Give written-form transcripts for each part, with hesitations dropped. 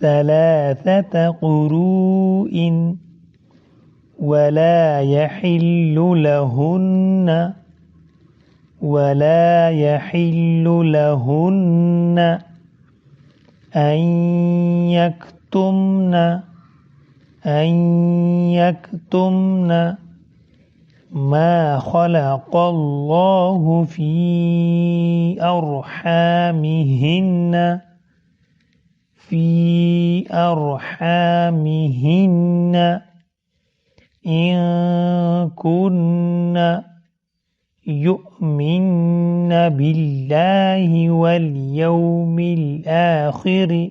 ثلاثة قروء ولا يحل لهن أن يكتمن ما خلق الله في أرحامهن إن كن يؤمن بالله واليوم الآخر।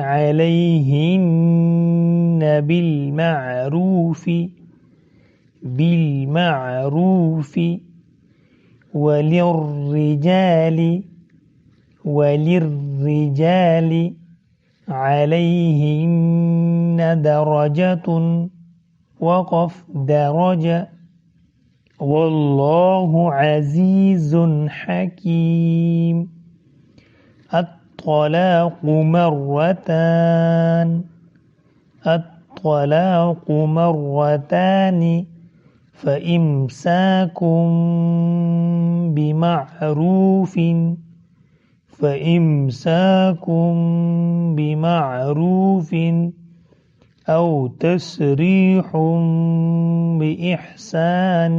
عليهن بالمعروف وللرجال عليهن درجة وقف درجة والله عزيز حكيم। الطلاق مرتان فإمساكم بمعروف أو تسريح بإحسان।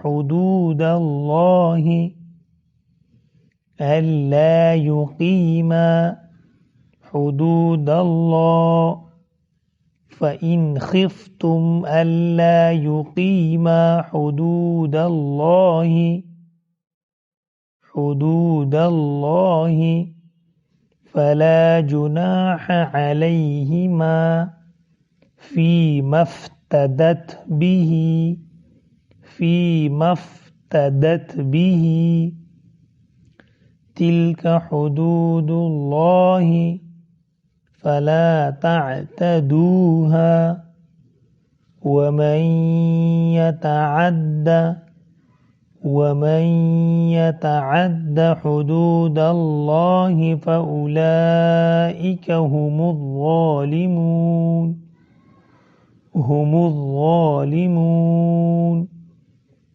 حدود الله فإن خفتم ألا يقيما حدود الله فلا جناح عليهما فيما افتدت به تلك حدود الله فلا تعتدوها ومن يتعد حدود الله فأولئك هم الظالمون।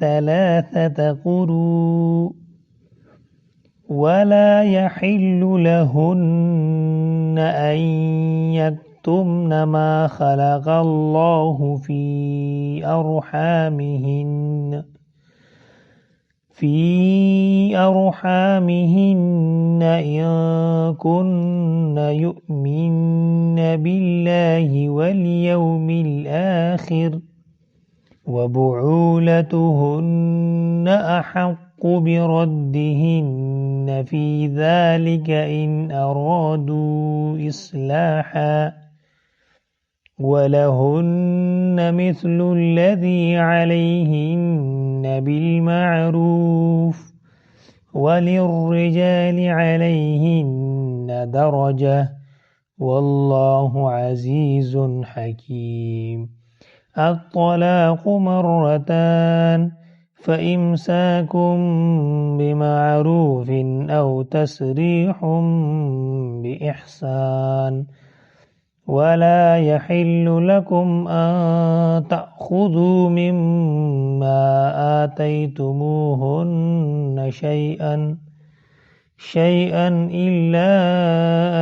ثلاثة قروء ولا يحل لهن أن يكتمن ما خلق الله في أرحامهن في أرحامهن إن كن يؤمن بالله واليوم الآخر وبعولتهن أحق بردهن في ذلك إن أرادوا إصلاحا ولهن مثل الذي عليهن بالمعروف وللرجال عليهن درجة والله عزيز حكيم. الطلاق مرتان فإمساكم بمعروف أو تسريح بإحسان ولا يحل لكم أن تأخذوا مما آتيتموهن شيئا إلا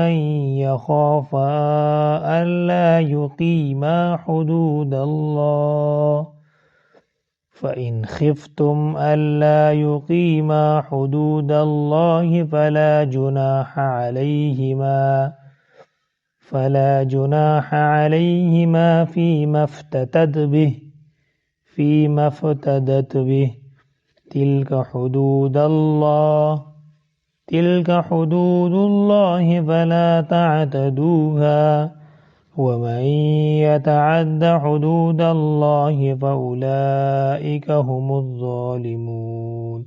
أن يخافا ألا يقيما حدود الله فإن خفتم ألا يقيما حدود الله فلا جناح عليهما فيما افتدت به تلك حدود الله فلا تعتدوها ومن يتعد حدود الله فأولئك هم الظالمون।